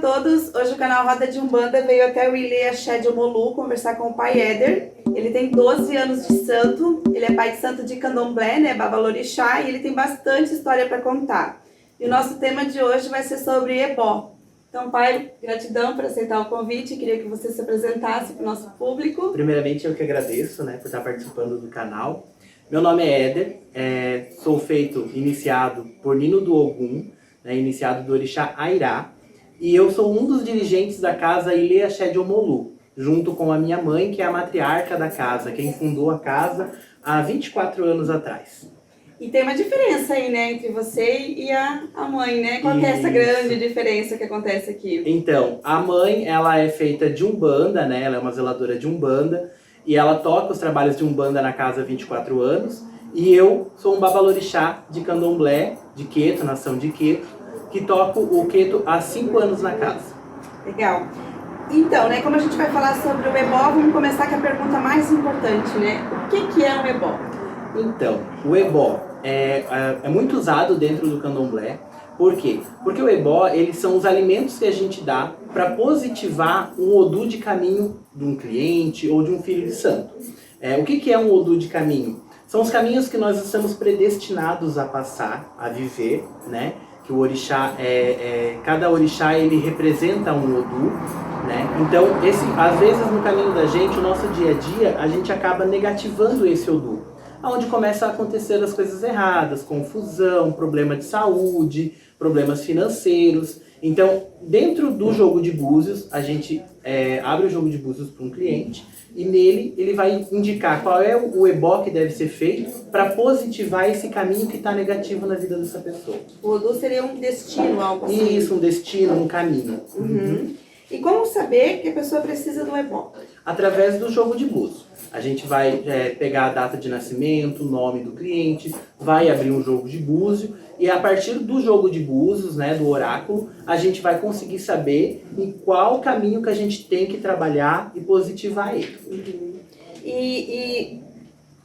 todos, hoje o canal Roda de Umbanda veio até o Ilê Axé de Omolu conversar com o pai Éder. Ele tem 12 anos de santo, ele é pai de santo de Candomblé, né, Babalorixá, e ele tem bastante história para contar. E o nosso tema de hoje vai ser sobre ebó. Então, pai, gratidão por aceitar o convite, queria que você se apresentasse para o nosso público. Primeiramente, eu que agradeço, por estar participando do canal. Meu nome é Éder, sou iniciado por Nino do Ogum, iniciado do Orixá Airá, e eu sou um dos dirigentes da casa Ilê Axé de Omolu, junto com a minha mãe, que é a matriarca da casa, quem fundou a casa há 24 anos atrás. E tem uma diferença aí, né, entre você e a mãe, né? Qual que é essa grande diferença que acontece aqui? Então, a mãe, ela é feita de Umbanda, ela é uma zeladora de Umbanda, e ela toca os trabalhos de Umbanda na casa há 24 anos, e eu sou um babalorixá de Candomblé, de Queto, nação de Queto, que toco o Queto há 5 anos na casa. Legal. Então, como a gente vai falar sobre o ebó, vamos começar com a pergunta mais importante, né? O que é um ebó? Então, o ebó é muito usado dentro do Candomblé. Por quê? Porque o ebó, eles são os alimentos que a gente dá para positivar um odô de caminho de um cliente ou de um filho de santo. O que é um odô de caminho? São os caminhos que nós estamos predestinados a passar, a viver, Que o orixá, cada orixá ele representa um odô, Então, às vezes no caminho da gente, o nosso dia a dia, a gente acaba negativando esse odô, onde começa a acontecer as coisas erradas, confusão, problema de saúde, problemas financeiros. Então, dentro do jogo de búzios, a gente abre o jogo de búzios para um cliente e nele ele vai indicar qual é o ebó que deve ser feito para positivar esse caminho que está negativo na vida dessa pessoa. O odô seria um destino, algo assim? Isso, um destino, um caminho. Uhum. E como saber que a pessoa precisa do ebó? Através do jogo de búzios. A gente vai pegar a data de nascimento, o nome do cliente, vai abrir um jogo de búzio e a partir do jogo de búzios, do oráculo, a gente vai conseguir saber em qual caminho que a gente tem que trabalhar e positivar ele. Uhum. E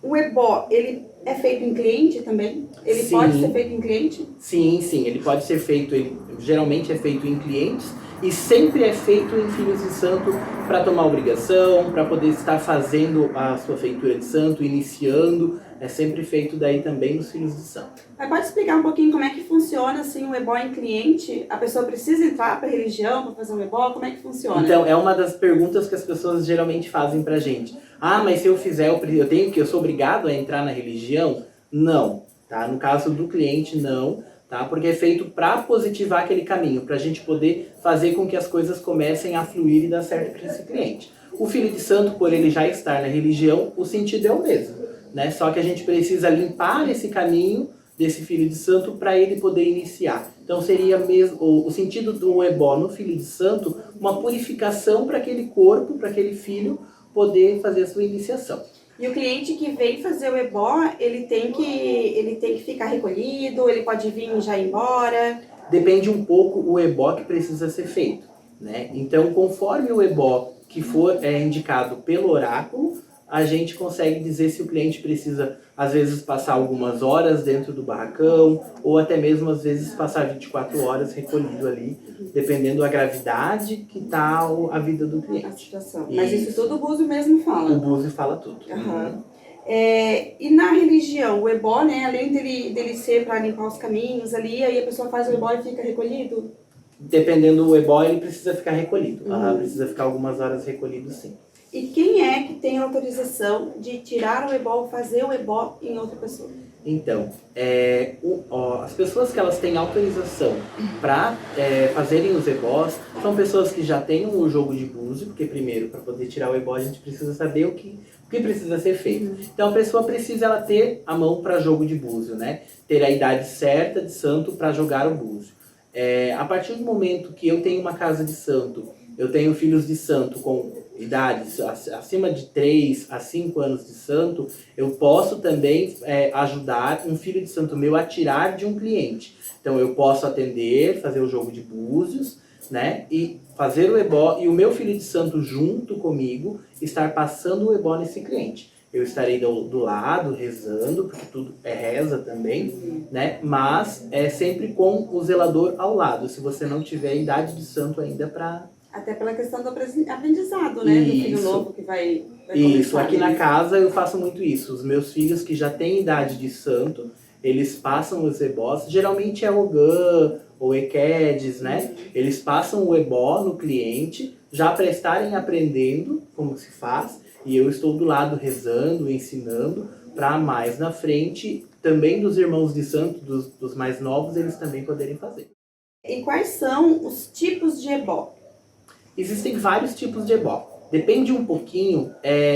o ebó, ele é feito em cliente também? Ele Sim. Pode ser feito em cliente? Sim, ele pode ser feito, ele geralmente é feito em clientes e sempre é feito em filhos de santo para tomar obrigação, para poder estar fazendo a sua feitura de santo, iniciando, é sempre feito daí também nos filhos de santo. Mas pode explicar um pouquinho como é que funciona assim o ebó em cliente? A pessoa precisa entrar para a religião para fazer um ebó? Como é que funciona? Então, é uma das perguntas que as pessoas geralmente fazem pra gente. Ah, mas se eu fizer, eu sou obrigado a entrar na religião? Não, tá? No caso do cliente, não. Tá? Porque é feito para positivar aquele caminho, para a gente poder fazer com que as coisas comecem a fluir e dar certo para esse cliente. O filho de santo, por ele já estar na religião, o sentido é o mesmo, Só que a gente precisa limpar esse caminho desse filho de santo para ele poder iniciar. Então seria mesmo o sentido do ebó no filho de santo, uma purificação para aquele corpo, para aquele filho poder fazer a sua iniciação. E o cliente que vem fazer o ebó, ele tem que ficar recolhido, ele pode vir e já ir embora? Depende um pouco o ebó que precisa ser feito, Então, conforme o ebó que for indicado pelo oráculo, a gente consegue dizer se o cliente precisa, às vezes, passar algumas horas dentro do barracão, ou até mesmo, às vezes, passar 24 horas recolhido ali, dependendo da gravidade que está a vida do cliente. A situação. Mas isso tudo o búzio mesmo fala? O búzio fala tudo. Uhum. E na religião, o ebó, além dele ser para limpar os caminhos ali, aí a pessoa faz o ebó e fica recolhido? Dependendo do ebó, ele precisa ficar recolhido. Precisa ficar algumas horas recolhido, sim. E quem é que tem autorização de tirar o ebó ou fazer o ebó em outra pessoa? Então, as pessoas que elas têm autorização para fazerem os ebós são pessoas que já têm o jogo de búzio, porque primeiro, para poder tirar o ebó, a gente precisa saber o que precisa ser feito. Então, a pessoa precisa ela ter a mão para jogo de búzio, Ter a idade certa de santo para jogar o búzio. A partir do momento que eu tenho uma casa de santo, eu tenho filhos de santo com idades acima de 3 a 5 anos de santo, eu posso também ajudar um filho de santo meu a tirar de um cliente. Então eu posso atender, fazer o jogo de búzios, e fazer o ebó, e o meu filho de santo junto comigo estar passando o ebó nesse cliente. eu estarei do lado, rezando, porque tudo é reza também, né? Mas é sempre com o zelador ao lado, se você não tiver idade de santo ainda para... Até pela questão do aprendizado, né? Do filho novo que vai Isso, começar, aqui né? na casa eu faço muito isso. Os meus filhos que já têm idade de santo, eles passam os ebós, geralmente é Ogã ou Equedes, né? Eles passam o ebó no cliente, já para estarem aprendendo como se faz, e eu estou do lado rezando, ensinando, para mais na frente, também dos irmãos de santo, dos mais novos, eles também poderem fazer. E quais são os tipos de ebó? Existem vários tipos de ebó. Depende um pouquinho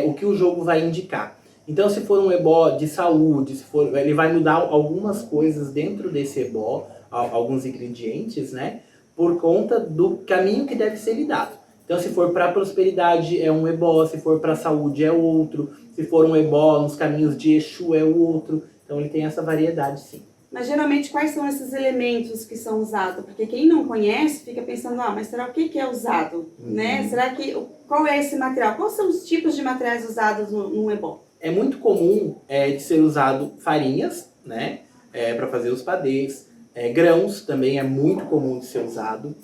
o que o jogo vai indicar. Então, se for um ebó de saúde, ele vai mudar algumas coisas dentro desse ebó, alguns ingredientes, né? Por conta do caminho que deve ser lidado. Então, se for para prosperidade, é um ebó. Se for para saúde, é outro. Se for um ebó nos caminhos de Exu, é outro. Então, ele tem essa variedade, sim. Mas geralmente quais são esses elementos que são usados? Porque quem não conhece fica pensando, mas será o que é usado? Né? Será que, qual é esse material? Quais são os tipos de materiais usados no ebó? É muito comum de ser usado farinhas, né? Para fazer os padês. Grãos também é muito comum de ser usado.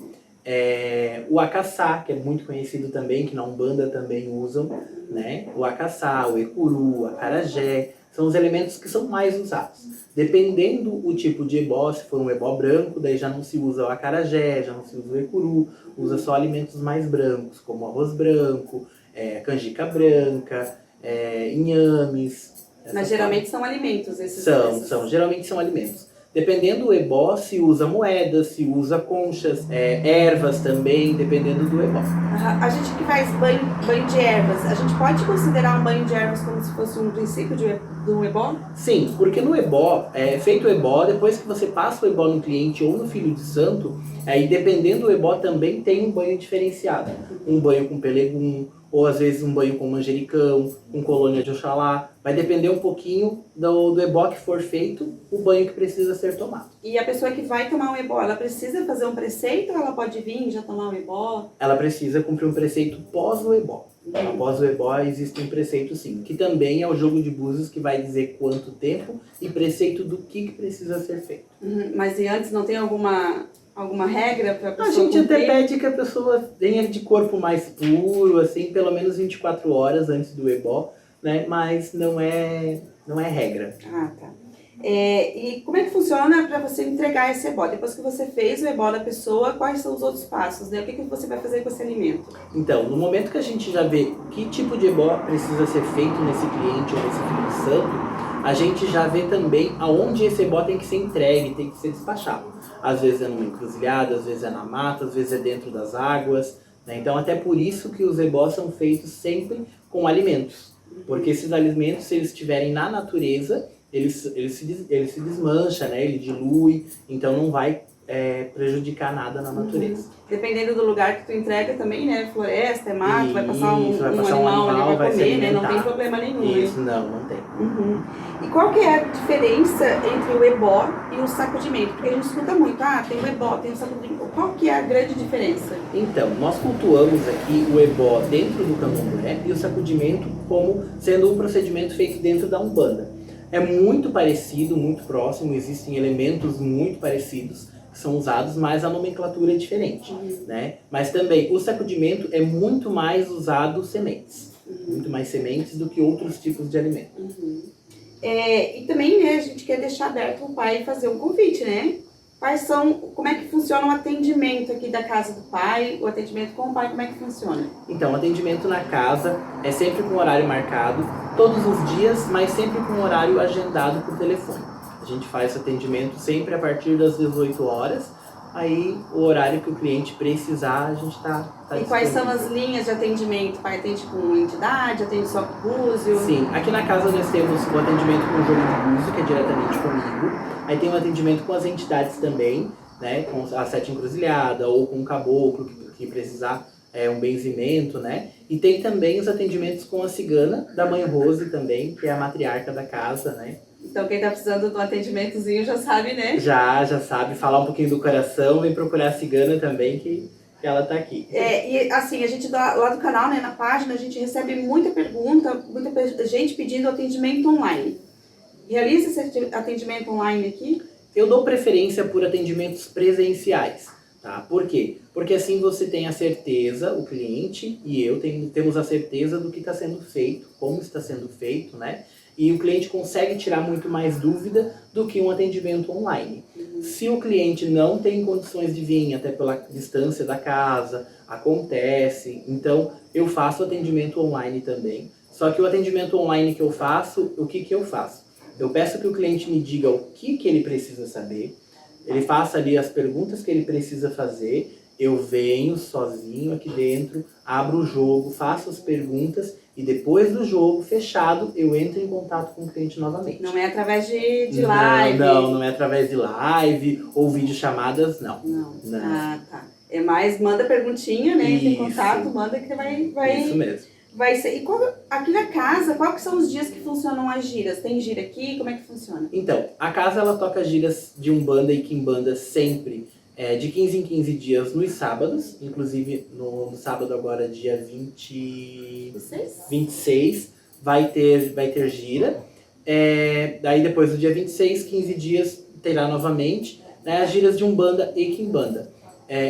O acaçá, que é muito conhecido também, que na Umbanda também usam, né? O acaçá, o ecuru, o acarajé, são os elementos que são mais usados. Dependendo o tipo de ebó, se for um ebó branco, daí já não se usa o acarajé, já não se usa o ecuru, usa só alimentos mais brancos, como arroz branco, canjica branca, inhames. Mas geralmente são alimentos esses? Geralmente são alimentos. Dependendo do ebó, se usa moedas, se usa conchas, ervas também, dependendo do ebó. A gente que faz banho de ervas, a gente pode considerar um banho de ervas como se fosse um princípio de um ebó? Sim, porque no ebó, feito o ebó, depois que você passa o ebó no cliente ou no filho de santo, aí dependendo do ebó também tem um banho diferenciado. Um banho com pelegum, ou às vezes um banho com manjericão, com colônia de Oxalá. Vai depender um pouquinho do ebó que for feito, o banho que precisa ser tomado. E a pessoa que vai tomar um ebó, ela precisa fazer um preceito ou ela pode vir e já tomar um ebó? Ela precisa cumprir um preceito pós o ebó. Após o ebó existe um preceito sim, que também é o jogo de búzios que vai dizer quanto tempo e preceito do que precisa ser feito. Mas e antes não tem alguma regra para a pessoa A gente cumprir? até pede que a pessoa tenha de corpo mais puro, assim, pelo menos 24 horas antes do ebó, né? Mas não é regra. Ah, tá. E como é que funciona para você entregar esse ebó? Depois que você fez o ebó da pessoa, quais são os outros passos, né? O que você vai fazer com esse alimento? Então, no momento que a gente já vê que tipo de ebó precisa ser feito nesse cliente ou nesse filho de santo, a gente já vê também aonde esse ebó tem que ser entregue, tem que ser despachado. Às vezes é numa encruzilhada, às vezes é na mata, às vezes é dentro das águas, né? Então, até por isso que os ebós são feitos sempre com alimentos. Porque esses alimentos, se eles estiverem na natureza, ele se desmancha, né? Ele dilui, então não vai prejudicar nada na natureza. Dependendo do lugar que tu entrega também, né? Floresta, mato, vai passar um animal, animal, ele vai comer, né? Não tem alimentar. problema nenhum. Isso, não tem. E qual que é a diferença entre o ebó e o sacudimento? Porque a gente escuta muito, tem o ebó, tem o sacudimento. Qual que é a grande diferença? Então, nós cultuamos aqui o ebó dentro do candomblé e o sacudimento como sendo um procedimento feito dentro da Umbanda. É muito parecido, muito próximo, existem elementos muito parecidos que são usados, mas a nomenclatura é diferente, né? Mas também o sacudimento é muito mais usado sementes, muito mais sementes do que outros tipos de alimentos. E também, né, a gente quer deixar aberto o pai fazer um convite, né? Como é que funciona o atendimento aqui da casa do pai, o atendimento com o pai, como é que funciona? Então, o atendimento na casa é sempre com horário marcado, todos os dias, mas sempre com horário agendado por telefone. A gente faz atendimento sempre a partir das 18 horas, aí o horário que o cliente precisar, a gente está E quais são as linhas de atendimento? O pai atende com entidade, atende só com búzio? Sim, aqui na casa nós temos o atendimento com o jogo de búzio, que é diretamente comigo. Aí tem o atendimento com as entidades também, né, com a Sete Encruzilhada ou com o caboclo que precisar um benzimento, né? E tem também os atendimentos com a cigana da Mãe Rose também, que é a matriarca da casa, né? Então quem tá precisando de um atendimentozinho já sabe, né? Já sabe falar um pouquinho do coração, vem procurar a cigana também, que que ela tá aqui. E assim, a gente lá do canal, né, na página, a gente recebe muita pergunta, muita gente pedindo atendimento online. Realiza esse atendimento online aqui? Eu dou preferência por atendimentos presenciais, tá? Por quê? Porque assim você tem a certeza, o cliente e eu temos a certeza do que está sendo feito, como está sendo feito, né? E o cliente consegue tirar muito mais dúvida do que um atendimento online. Se o cliente não tem condições de vir, até pela distância da casa, acontece. Então, eu faço atendimento online também. Só que o atendimento online que eu faço, o que eu faço? Eu peço que o cliente me diga o que ele precisa saber, ele faça ali as perguntas que ele precisa fazer, eu venho sozinho aqui dentro, abro o jogo, faço as perguntas e depois do jogo fechado, eu entro em contato com o cliente novamente. Não é através de live? Não é através de live ou videochamadas, não. Não. Ah, tá. É mais, manda perguntinha, né? Tem contato, manda que vai... Isso mesmo. Vai ser. E aqui na casa, quais são os dias que funcionam as giras? Tem gira aqui? Como é que funciona? Então, a casa ela toca giras de Umbanda e Quimbanda sempre, de 15 em 15 dias nos sábados. Inclusive, no sábado agora, dia 26, vai ter gira. Daí depois do dia 26, 15 dias, terá novamente, né, as giras de Umbanda e Quimbanda.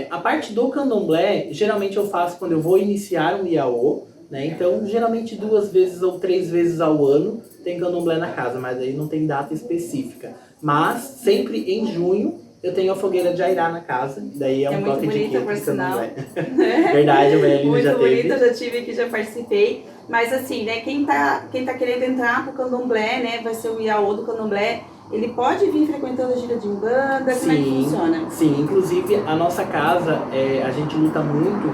A parte do Candomblé, geralmente eu faço quando eu vou iniciar um Iaô, né? Então, geralmente 2 vezes ou 3 vezes ao ano tem candomblé na casa, mas aí não tem data específica. Mas, sempre em junho, eu tenho a fogueira de Airá na casa, daí é um toque de quinta de candomblé. Verdade, a Belina já teve. Muito bonita, já tive aqui, já participei. Mas assim, né, quem tá querendo entrar pro candomblé, né, vai ser o Iaô do candomblé, ele pode vir frequentando a gira de Umbanda? Como é que funciona? Sim, inclusive a nossa casa, a gente luta muito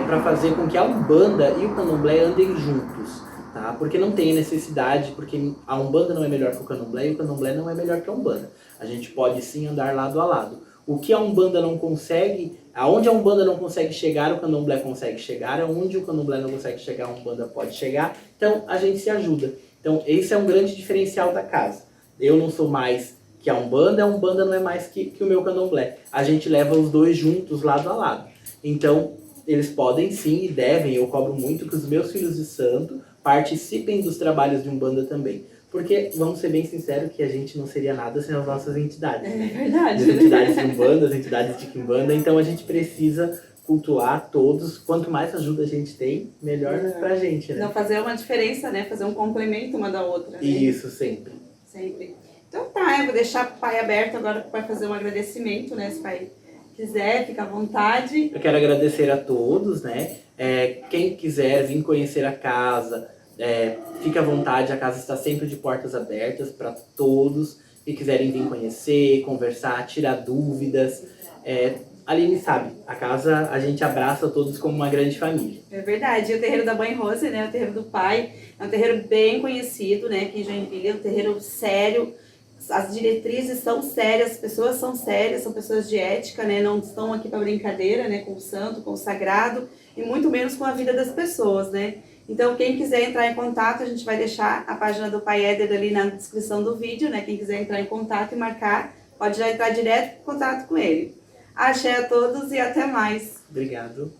para fazer com que a Umbanda e o Candomblé andem juntos, tá? Porque não tem necessidade, porque a Umbanda não é melhor que o Candomblé e o Candomblé não é melhor que a Umbanda. A gente pode sim andar lado a lado. O que a Umbanda não consegue, aonde a Umbanda não consegue chegar, o Candomblé consegue chegar, aonde o Candomblé não consegue chegar, a Umbanda pode chegar, então a gente se ajuda. Então esse é um grande diferencial da casa. Eu não sou mais que a Umbanda não é mais que o meu Candomblé. A gente leva os dois juntos, lado a lado. Então, eles podem sim e devem, eu cobro muito que os meus filhos de santo participem dos trabalhos de Umbanda também. Porque, vamos ser bem sinceros, que a gente não seria nada sem as nossas entidades. É verdade. As entidades de Umbanda, as entidades de Quimbanda, então a gente precisa cultuar todos. Quanto mais ajuda a gente tem, melhor pra gente, né? Não fazer uma diferença, né? Fazer um complemento uma da outra. Né? Isso, sempre. Sempre. Então tá, eu vou deixar o pai aberto agora para o pai fazer um agradecimento, né? Se o pai quiser, fica à vontade. Eu quero agradecer a todos, né? Quem quiser vir conhecer a casa, fique à vontade, a casa está sempre de portas abertas para todos que quiserem vir conhecer, conversar, tirar dúvidas. A Aline sabe, a casa a gente abraça todos como uma grande família. É verdade, e o terreiro da Mãe Rose, né? O terreiro do pai, é um terreiro bem conhecido, né? Aqui em Joinville, é um terreiro sério. As diretrizes são sérias, as pessoas são sérias, são pessoas de ética, né? Não estão aqui para brincadeira, né? Com o santo, com o sagrado e muito menos com a vida das pessoas, né? Então, quem quiser entrar em contato, a gente vai deixar a página do Pai Éder ali na descrição do vídeo, né? Quem quiser entrar em contato e marcar, pode já entrar direto em contato com ele. Axé a todos e até mais. Obrigado.